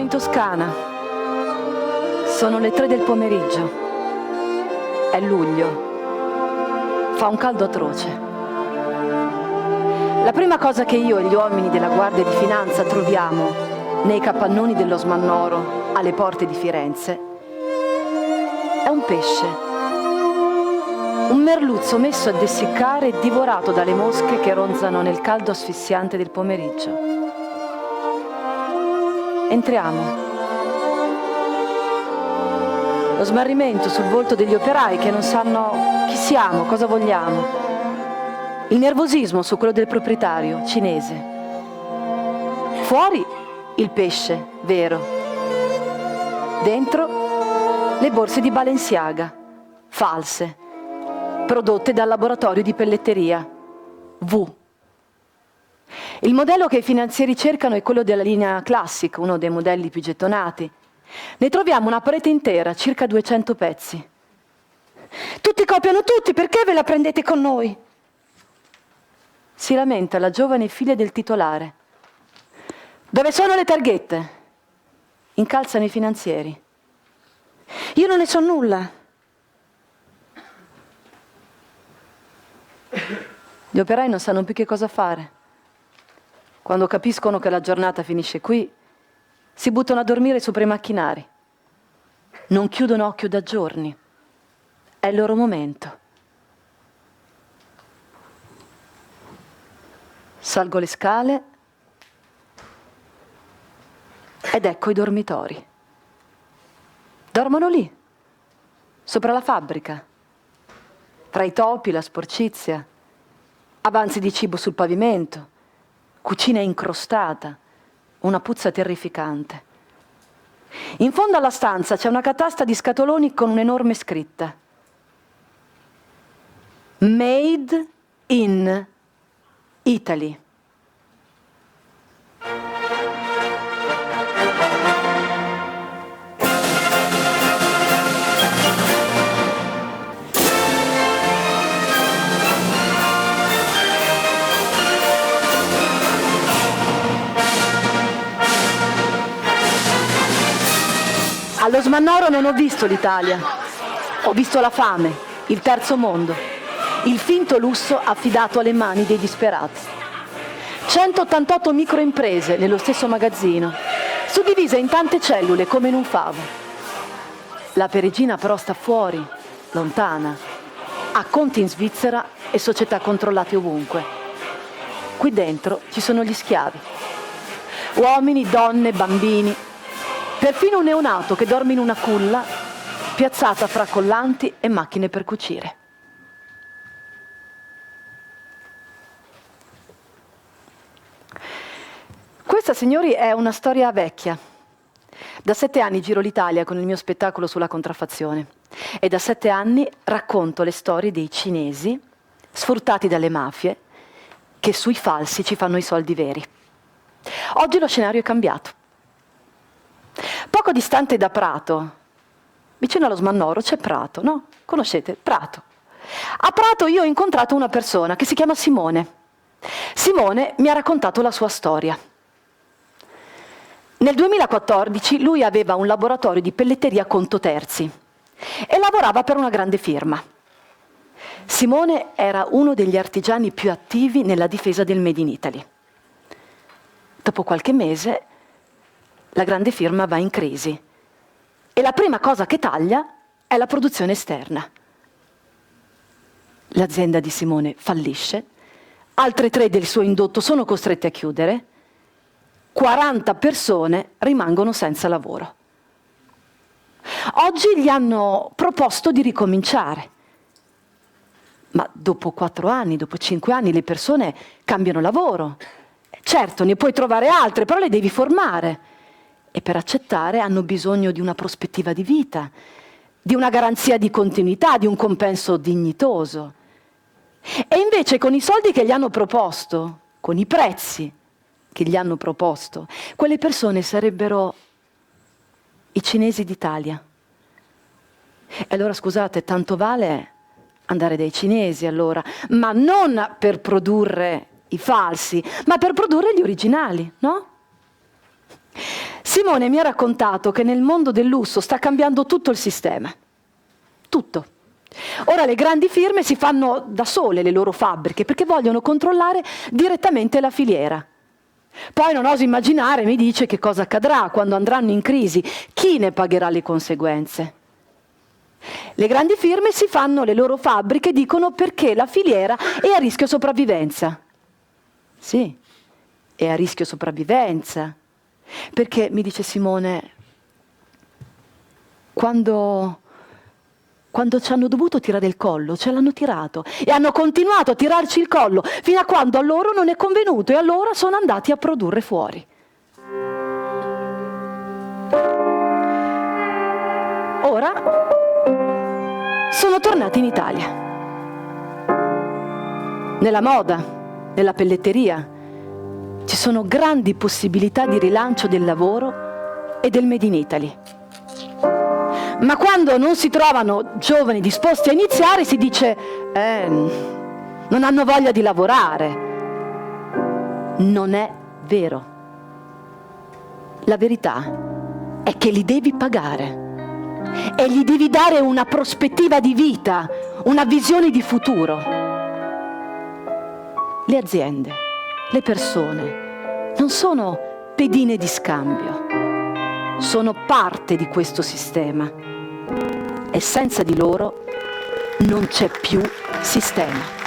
in Toscana. Sono le 3 del pomeriggio. È luglio. Fa un caldo atroce. La prima cosa che io e gli uomini della Guardia di Finanza troviamo nei capannoni dello Smannoro alle porte di Firenze è un pesce. Un merluzzo messo a dessiccare e divorato dalle mosche che ronzano nel caldo asfissiante del pomeriggio. Entriamo. Lo smarrimento sul volto degli operai che non sanno chi siamo, cosa vogliamo. Il nervosismo su quello del proprietario, cinese. Fuori il pesce, vero. Dentro le borse di Balenciaga, false, prodotte dal laboratorio di pelletteria, V. Il modello che i finanzieri cercano è quello della linea Classic, uno dei modelli più gettonati. Ne troviamo una parete intera, circa 200 pezzi. Tutti copiano tutti, perché ve la prendete con noi? Si lamenta la giovane figlia del titolare. Dove sono le targhette? Incalzano i finanzieri. Io non ne so nulla. Gli operai non sanno più che cosa fare. Quando capiscono che la giornata finisce qui, si buttano a dormire sopra i macchinari. Non chiudono occhio da giorni. È il loro momento. Salgo le scale ed ecco i dormitori. Dormono lì, sopra la fabbrica, tra i topi, la sporcizia, avanzi di cibo sul pavimento, cucina incrostata, una puzza terrificante. In fondo alla stanza c'è una catasta di scatoloni con un'enorme scritta. Made in Italy. Allo Smannoro non ho visto l'Italia, ho visto la fame, il terzo mondo, il finto lusso affidato alle mani dei disperati. 188 microimprese nello stesso magazzino, suddivise in tante cellule come in un favo. La Perigina però sta fuori, lontana, ha conti in Svizzera e società controllate ovunque. Qui dentro ci sono gli schiavi, uomini, donne, bambini, perfino un neonato che dorme in una culla piazzata fra collanti e macchine per cucire. Questa, signori, è una storia vecchia. Da 7 anni giro l'Italia con il mio spettacolo sulla contraffazione e da 7 anni racconto le storie dei cinesi sfruttati dalle mafie che sui falsi ci fanno i soldi veri. Oggi lo scenario è cambiato. Poco distante da Prato, vicino allo Smannoro, c'è Prato, no? Conoscete? Prato. A Prato io ho incontrato una persona che si chiama Simone. Simone mi ha raccontato la sua storia. Nel 2014 lui aveva un laboratorio di pelletteria conto terzi e lavorava per una grande firma. Simone era uno degli artigiani più attivi nella difesa del Made in Italy. Dopo qualche mese la grande firma va in crisi e la prima cosa che taglia è la produzione esterna. L'azienda di Simone fallisce, altre 3 del suo indotto sono costrette a chiudere, 40 persone rimangono senza lavoro. Oggi gli hanno proposto di ricominciare, ma dopo 4 anni, dopo 5 anni le persone cambiano lavoro. Certo, ne puoi trovare altre, però le devi formare. E per accettare hanno bisogno di una prospettiva di vita, di una garanzia di continuità, di un compenso dignitoso. E invece con i soldi che gli hanno proposto, con i prezzi che gli hanno proposto, quelle persone sarebbero i cinesi d'Italia. E allora scusate, tanto vale andare dai cinesi allora, ma non per produrre i falsi, ma per produrre gli originali, no? Simone mi ha raccontato che nel mondo del lusso sta cambiando tutto il sistema. Tutto. Ora le grandi firme si fanno da sole le loro fabbriche perché vogliono controllare direttamente la filiera. Poi non oso immaginare, mi dice, che cosa accadrà quando andranno in crisi, chi ne pagherà le conseguenze. Le grandi firme si fanno le loro fabbriche, dicono, perché la filiera è a rischio sopravvivenza. Sì, è a rischio sopravvivenza. Perché, mi dice Simone, quando ci hanno dovuto tirare il collo, ce l'hanno tirato e hanno continuato a tirarci il collo fino a quando a loro non è convenuto e allora sono andati a produrre fuori. Ora sono tornati in Italia. Nella moda, nella pelletteria, ci sono grandi possibilità di rilancio del lavoro e del Made in Italy. Ma quando non si trovano giovani disposti a iniziare, si dice non hanno voglia di lavorare. Non è vero. La verità è che li devi pagare e gli devi dare una prospettiva di vita, una visione di futuro. Le aziende, le persone non sono pedine di scambio, sono parte di questo sistema e senza di loro non c'è più sistema.